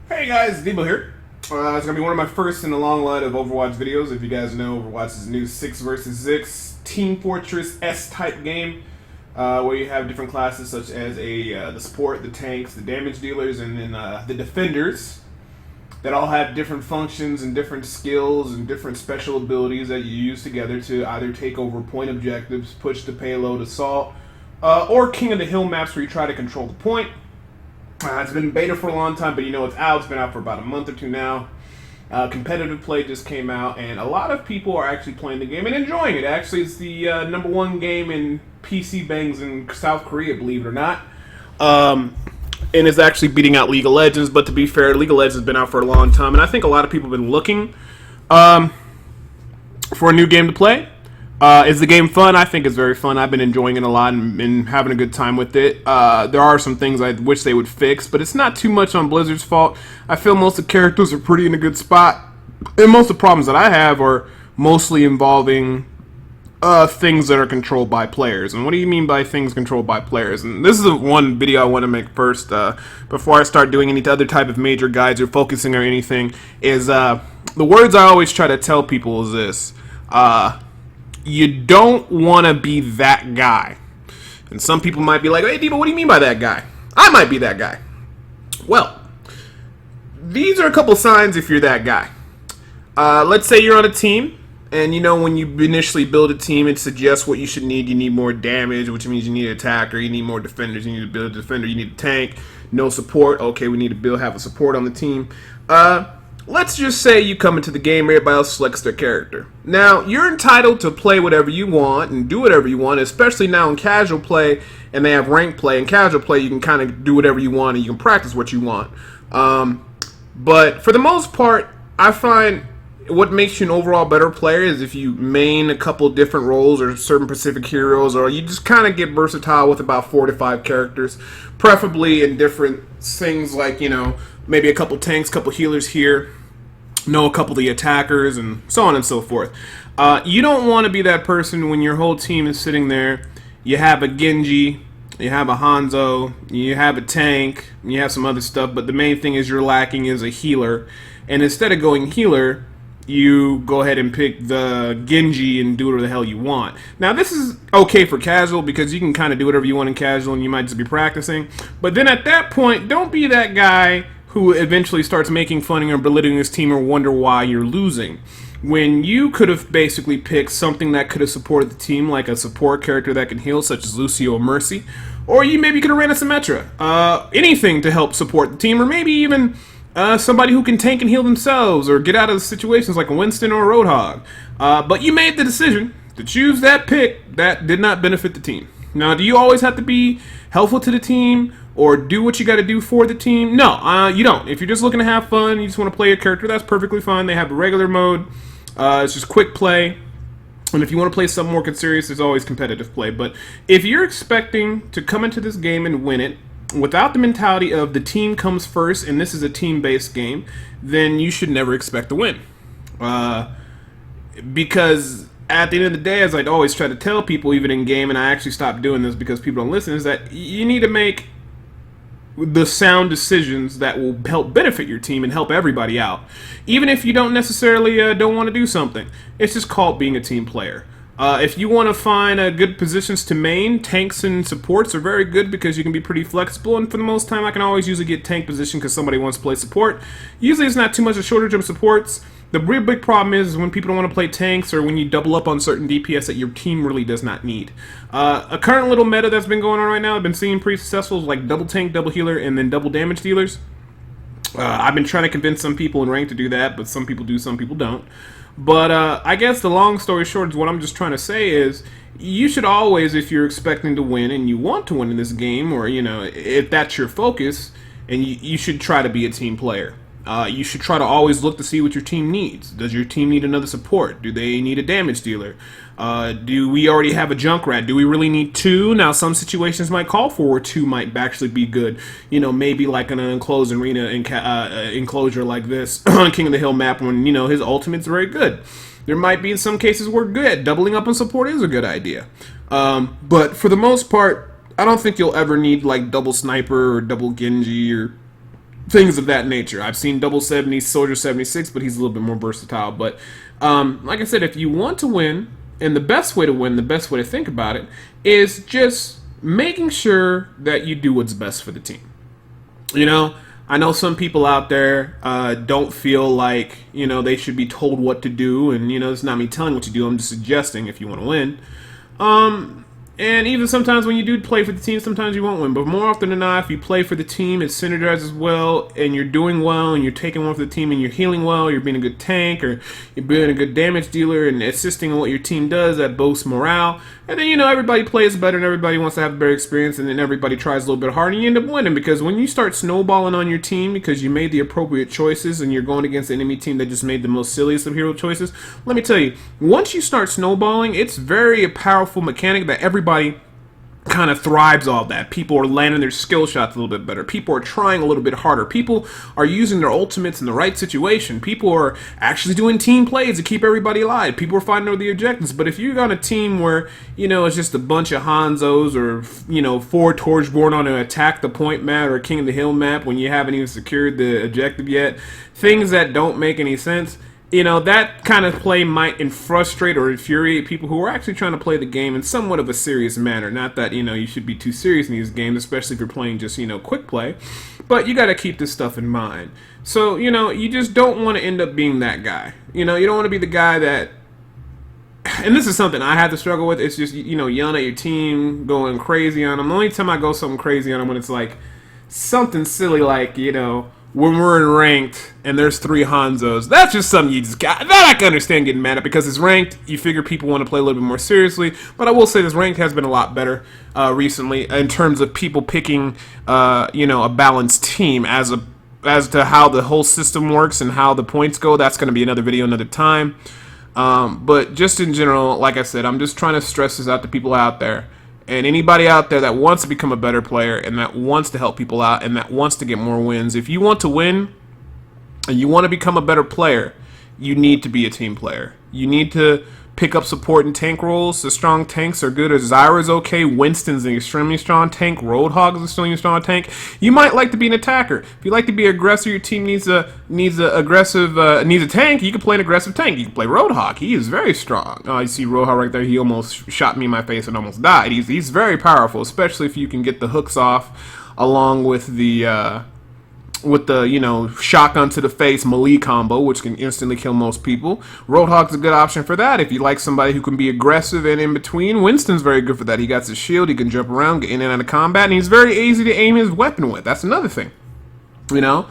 Hey guys, Debo here. It's gonna be one of my first in a long line of Overwatch videos. If you guys know, Overwatch is a new 6 versus 6 Team Fortress S-type game where you have different classes such as the support, the tanks, the damage dealers, and then the defenders that all have different functions and different skills and different special abilities that you use together to either take over point objectives, push the payload, assault, or King of the Hill maps where you try to control the point. It's been beta for a long time, but it's out. It's been out for about a month or two now. Competitive play just came out, and a lot of people are actually playing the game and enjoying it. Actually, it's the #1 game in PC bangs in South Korea, believe it or not. And it's actually beating out League of Legends, but to be fair, League of Legends has been out for a long time, and I think a lot of people have been looking for a new game to play. Is the game fun? I think it's very fun. I've been enjoying it a lot and having a good time with it. There are some things I wish they would fix, but it's not too much on Blizzard's fault. I feel most of the characters are pretty in a good spot, and most of the problems that I have are mostly involving things that are controlled by players. And what do you mean by things controlled by players? And this is the one video I want to make first, before I start doing any other type of major guides or focusing or anything, is the words I always try to tell people is this. You don't want to be that guy. And some people might be like, hey, Debo, what do you mean by that guy? I might be that guy. Well, these are a couple signs if you're that guy. Let's say you're on a team, and when you initially build a team, it suggests what you should need. You need more damage, which means you need an attacker. You need more defenders. You need to build a defender. You need a tank. No support. Okay, we need to have a support on the team. Let's just say you come into the game, everybody else selects their character. Now, you're entitled to play whatever you want and do whatever you want, especially now in casual play, and they have ranked play. In casual play, you can kind of do whatever you want, and you can practice what you want. But for the most part, I find what makes you an overall better player is if you main a couple different roles or certain specific heroes, or you just kind of get versatile with about 4 to 5 characters, preferably in different things like, maybe a couple tanks, couple healers here, a couple of the attackers, and so on and so forth. You don't want to be that person when your whole team is sitting there. You have a Genji, you have a Hanzo, you have a tank, you have some other stuff, but the main thing is you're lacking is a healer. And instead of going healer, you go ahead and pick the Genji and do whatever the hell you want. Now, this is okay for casual because you can kind of do whatever you want in casual and you might just be practicing. But then at that point, don't be that guy who eventually starts making fun or belittling his team or wonder why you're losing. When you could have basically picked something that could have supported the team, like a support character that can heal, such as Lucio or Mercy, or you maybe could have ran a Symmetra. Anything to help support the team, or maybe even somebody who can tank and heal themselves, or get out of situations like a Winston or a Roadhog. But you made the decision to choose that pick that did not benefit the team. Now, do you always have to be helpful to the team or do what you got to do for the team? No, you don't. If you're just looking to have fun, you just want to play your character, that's perfectly fine. They have a regular mode. It's just quick play. And if you want to play something more serious, there's always competitive play. But if you're expecting to come into this game and win it without the mentality of the team comes first and this is a team-based game, then you should never expect to win. Because at the end of the day, as I'd always try to tell people, even in game, and I actually stopped doing this because people don't listen, is that you need to make the sound decisions that will help benefit your team and help everybody out. Even if you don't necessarily don't want to do something. It's just called being a team player. If you want to find good positions to main, tanks and supports are very good because you can be pretty flexible, and for the most time I can always usually get tank position because somebody wants to play support. Usually it's not too much a shortage of supports. The real big problem is when people don't want to play tanks or when you double up on certain DPS that your team really does not need. A current little meta that's been going on right now, I've been seeing pretty successful, is like double tank, double healer, and then double damage dealers. I've been trying to convince some people in rank to do that, but some people do, some people don't. But I guess the long story short is what I'm just trying to say is you should always, if you're expecting to win and you want to win in this game, or if that's your focus, and you should try to be a team player. You should try to always look to see what your team needs. Does your team need another support? Do they need a damage dealer? Do we already have a Junkrat? Do we really need 2? Now, some situations might call for where 2 might actually be good. Maybe like an enclosed arena enclosure like this on King of the Hill map when, his ultimate's very good. There might be in some cases where good. Doubling up on support is a good idea. But for the most part, I don't think you'll ever need like double sniper or double Genji or things of that nature. I've seen double 70 Soldier 76, but he's a little bit more versatile. But like I said, if you want to win, and the best way to win, the best way to think about it, is just making sure that you do what's best for the team. You know, I know some people out there don't feel like, you know, they should be told what to do, and, you know, it's not me telling what to do, I'm just suggesting if you want to win. And even sometimes when you do play for the team, sometimes you won't win. But more often than not, if you play for the team, it synergizes well, and you're doing well, and you're taking one for the team, and you're healing well, you're being a good tank, or you're being a good damage dealer, and assisting in what your team does, that boasts morale. And then, you know, everybody plays better, and everybody wants to have a better experience, and then everybody tries a little bit harder, and you end up winning. Because when you start snowballing on your team because you made the appropriate choices, and you're going against the enemy team that just made the most silliest of hero choices, let me tell you, once you start snowballing, it's very a powerful mechanic that everybody kind of thrives off that. People are landing their skill shots a little bit better. People are trying a little bit harder. People are using their ultimates in the right situation. People are actually doing team plays to keep everybody alive. People are fighting over the objectives. But if you're on a team where, you know, it's just a bunch of Hanzos or, you know, 4 Torchborn on an attack the point map or a King of the Hill map when you haven't even secured the objective yet, things that don't make any sense, you know, that kind of play might frustrate or infuriate people who are actually trying to play the game in somewhat of a serious manner. Not that, you know, you should be too serious in these games, especially if you're playing just, you know, quick play. But you got to keep this stuff in mind. So, you know, you just don't want to end up being that guy. You know, you don't want to be the guy that... And this is something I had to struggle with. It's just, you know, yelling at your team, going crazy on them. The only time I go something crazy on them when it's like something silly like, you know, when we're in ranked and there's 3 Hanzos, that's just something you just got. That I can understand getting mad at because it's ranked. You figure people want to play a little bit more seriously. But I will say this ranked has been a lot better recently in terms of people picking, you know, a balanced team as to how the whole system works and how the points go. That's going to be another video another time. But just in general, like I said, I'm just trying to stress this out to people out there. And anybody out there that wants to become a better player and that wants to help people out and that wants to get more wins, if you want to win and you want to become a better player, you need to be a team player. You need to pick up support and tank roles. The strong tanks are good. Zyra's okay. Winston's an extremely strong tank. Roadhog is an extremely strong tank. You might like to be an attacker. If you like to be an aggressor, your team needs a tank. You can play an aggressive tank. You can play Roadhog. He is very strong. You see Roadhog right there. He almost shot me in my face and almost died. He's very powerful, especially if you can get the hooks off along with the you know, shotgun to the face melee combo, which can instantly kill most people. Roadhog's a good option for that. If you like somebody who can be aggressive and in between, Winston's very good for that. He got his shield, he can jump around, get in and out of combat, and he's very easy to aim his weapon with. That's another thing, you know.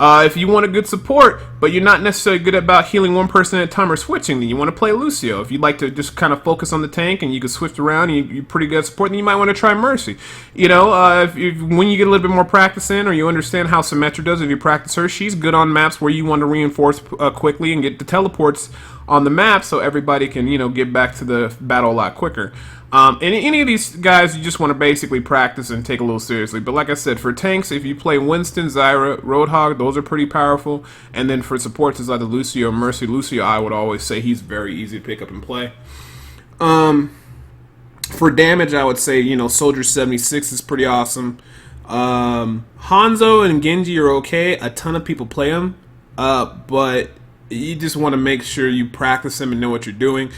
If you want a good support, but you're not necessarily good about healing one person at a time or switching, then you want to play Lucio. If you'd like to just kind of focus on the tank and you can switch around and you're pretty good at support, then you might want to try Mercy. You know, when you get a little bit more practice in or you understand how Symmetra does, if you practice her, she's good on maps where you want to reinforce quickly and get the teleports on the map so everybody can, you know, get back to the battle a lot quicker. And any of these guys, you just want to basically practice and take a little seriously. But like I said, for tanks, if you play Winston, Zyra, Roadhog, those are pretty powerful. And then for supports, it's either Lucio or Mercy. Lucio, I would always say he's very easy to pick up and play. For damage, I would say, you know, Soldier 76 is pretty awesome. Hanzo and Genji are okay. A ton of people play them. But you just want to make sure you practice them and know what you're doing.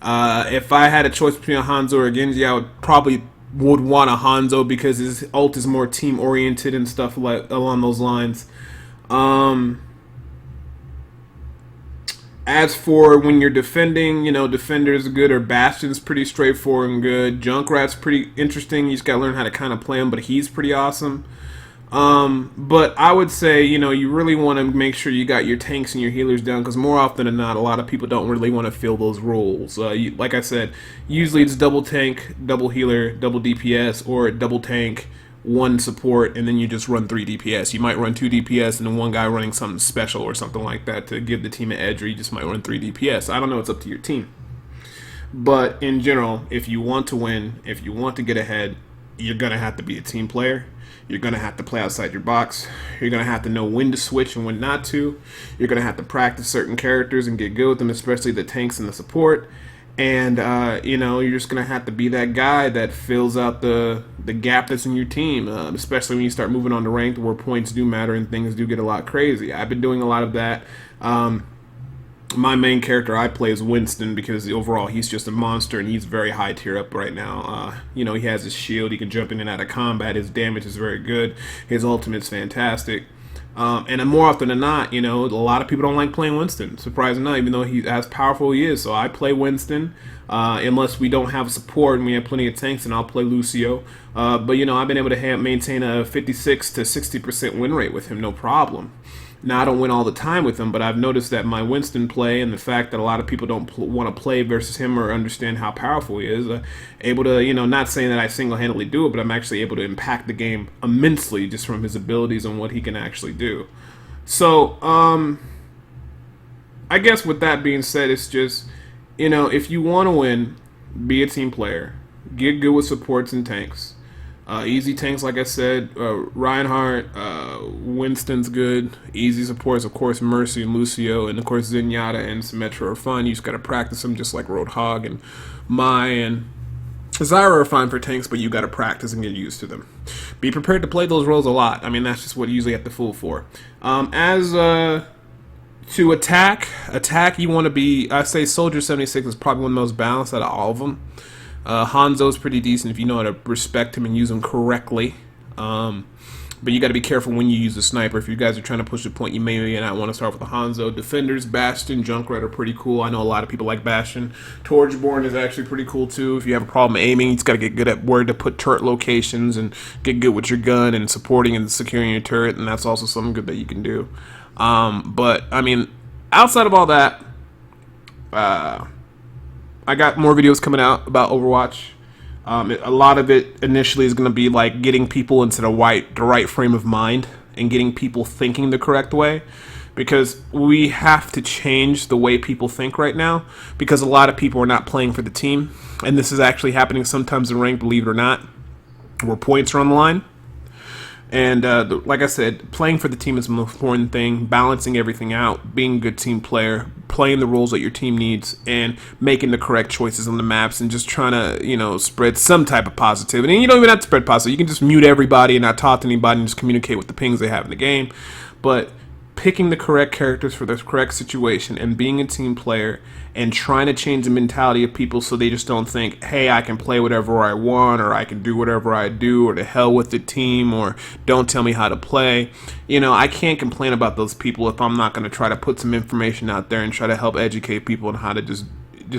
If I had a choice between a Hanzo or a Genji, I would want a Hanzo because his ult is more team oriented and stuff like along those lines. As for when you're defending, you know, Defender's good or Bastion's pretty straightforward and good. Junkrat's pretty interesting. You just gotta learn how to kind of play him, but he's pretty awesome. But I would say, you know, you really want to make sure you got your tanks and your healers down because more often than not, a lot of people don't really want to fill those roles. Like I said, usually it's double tank, double healer, double DPS, or double tank, 1 support, and then you just run 3 DPS. You might run 2 DPS and then 1 guy running something special or something like that to give the team an edge, or you just might run 3 DPS. I don't know, it's up to your team. But in general, if you want to win, if you want to get ahead, you're going to have to be a team player. You're going to have to play outside your box. You're going to have to know when to switch and when not to. You're going to have to practice certain characters and get good with them, especially the tanks and the support. And you know, you're just gonna have to be that guy that fills out the gap that's in your team, especially when you start moving on to ranked where points do matter and things do get a lot crazy. I've been doing a lot of that. My main character I play is Winston because overall he's just a monster and he's very high tier up right now. You know, he has his shield, he can jump in and out of combat, his damage is very good, his ultimate's fantastic. And more often than not, you know, a lot of people don't like playing Winston, surprisingly not, even though he's as powerful he is. So I play Winston, unless we don't have support and we have plenty of tanks, and I'll play Lucio. But, you know, I've been able to maintain a 56 to 60% win rate with him, no problem. Now, I don't win all the time with him, but I've noticed that my Winston play and the fact that a lot of people don't want to play versus him or understand how powerful he is, able to, you know, not saying that I single-handedly do it, but I'm actually able to impact the game immensely just from his abilities and what he can actually do. So, I guess with that being said, it's just, you know, if you want to win, be a team player. Get good with supports and tanks. Easy tanks, like I said, Reinhardt, Winston's good. Easy supports, of course, Mercy and Lucio, and of course Zenyatta and Symmetra are fun. You just gotta practice them, just like Roadhog and Mai and Zyra are fine for tanks, but you gotta practice and get used to them. Be prepared to play those roles a lot. I mean, that's just what you usually have to fool for. To attack, you want to be, I say Soldier 76 is probably one of the most balanced out of all of them. Hanzo's pretty decent if you know how to respect him and use him correctly. But you got to be careful when you use the sniper. If you guys are trying to push the point, you may not want to start with the Hanzo. Defenders, Bastion, Junkrat are pretty cool. I know a lot of people like Bastion. Torchborn is actually pretty cool too. If you have a problem aiming, you just got to get good at where to put turret locations and get good with your gun and supporting and securing your turret, and that's also something good that you can do. But, I mean, outside of all that, I got more videos coming out about Overwatch. A lot of it initially is going to be like getting people into the right frame of mind and getting people thinking the correct way, because we have to change the way people think right now, because a lot of people are not playing for the team, and this is actually happening sometimes in ranked, believe it or not, where points are on the line. And like I said, playing for the team is the most important thing, balancing everything out, being a good team player, playing the roles that your team needs, and making the correct choices on the maps, and just trying to, you know, spread some type of positivity. And you don't even have to spread positivity. You can just mute everybody and not talk to anybody and just communicate with the pings they have in the game. But picking the correct characters for the correct situation and being a team player and trying to change the mentality of people so they just don't think, hey, I can play whatever I want, or I can do whatever I do, or to hell with the team, or don't tell me how to play. You know, I can't complain about those people if I'm not going to try to put some information out there and try to help educate people on how to just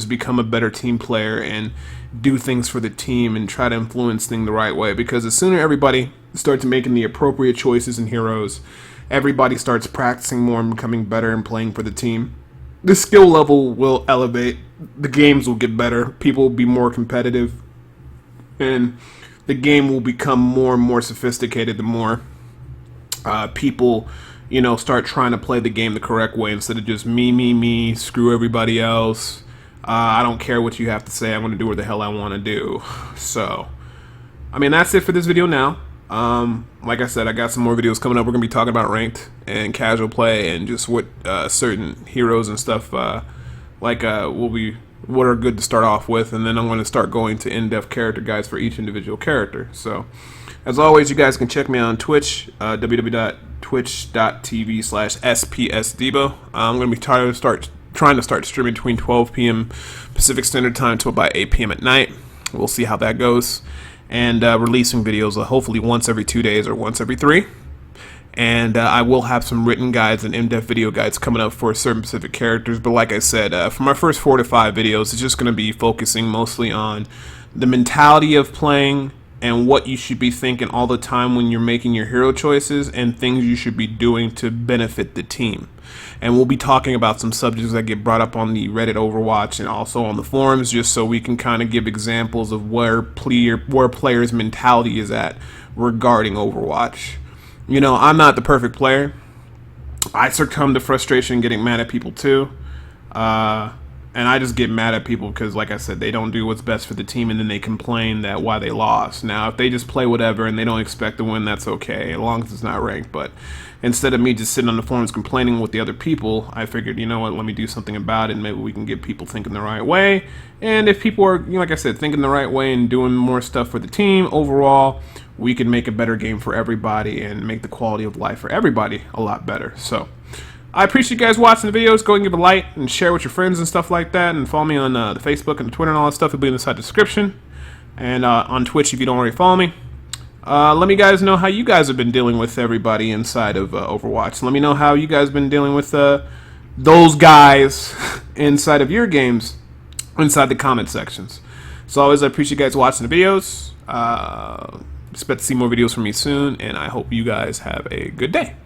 become a better team player and do things for the team and try to influence things the right way. Because the sooner everybody starts making the appropriate choices and heroes, everybody starts practicing more and becoming better and playing for the team, the skill level will elevate, the games will get better, people will be more competitive, and the game will become more and more sophisticated the more people, you know, start trying to play the game the correct way instead of just me, screw everybody else. I don't care what you have to say, I'm going to do what the hell I want to do. So, I mean, that's it for this video now. Like I said, I got some more videos coming up. We're gonna be talking about ranked and casual play and just what certain heroes and stuff what are good to start off with, and then I'm going to start going to in-depth character guides for each individual character. So, as always, you guys can check me out on Twitch, www.twitch.tv/spsdebo. I'm going to be trying to start streaming between 12 p.m. Pacific Standard Time to about 8 p.m. at night. We'll see how that goes. And releasing videos hopefully once every 2 days or once every 3. And I will have some written guides and in-depth video guides coming up for certain specific characters. But like I said, for my first 4 to 5 videos, it's just going to be focusing mostly on the mentality of playing and what you should be thinking all the time when you're making your hero choices and things you should be doing to benefit the team. And we'll be talking about some subjects that get brought up on the Reddit Overwatch and also on the forums, just so we can kind of give examples of where players' mentality is at regarding Overwatch. You know, I'm not the perfect player. I succumb to frustration getting mad at people too. And I just get mad at people because, like I said, they don't do what's best for the team, and then they complain that why they lost. Now, if they just play whatever and they don't expect to win, that's okay, as long as it's not ranked. But instead of me just sitting on the forums complaining with the other people, I figured, you know what, let me do something about it, and maybe we can get people thinking the right way. And if people are, like I said, thinking the right way and doing more stuff for the team, overall, we can make a better game for everybody and make the quality of life for everybody a lot better. So I appreciate you guys watching the videos. Go and give a like and share with your friends and stuff like that. And follow me on the Facebook and the Twitter and all that stuff. It'll be in the side description. And on Twitch if you don't already follow me. Let me guys know how you guys have been dealing with everybody inside of Overwatch. Let me know how you guys have been dealing with those guys inside of your games inside the comment sections. So always, I appreciate you guys watching the videos. Expect to see more videos from me soon. And I hope you guys have a good day.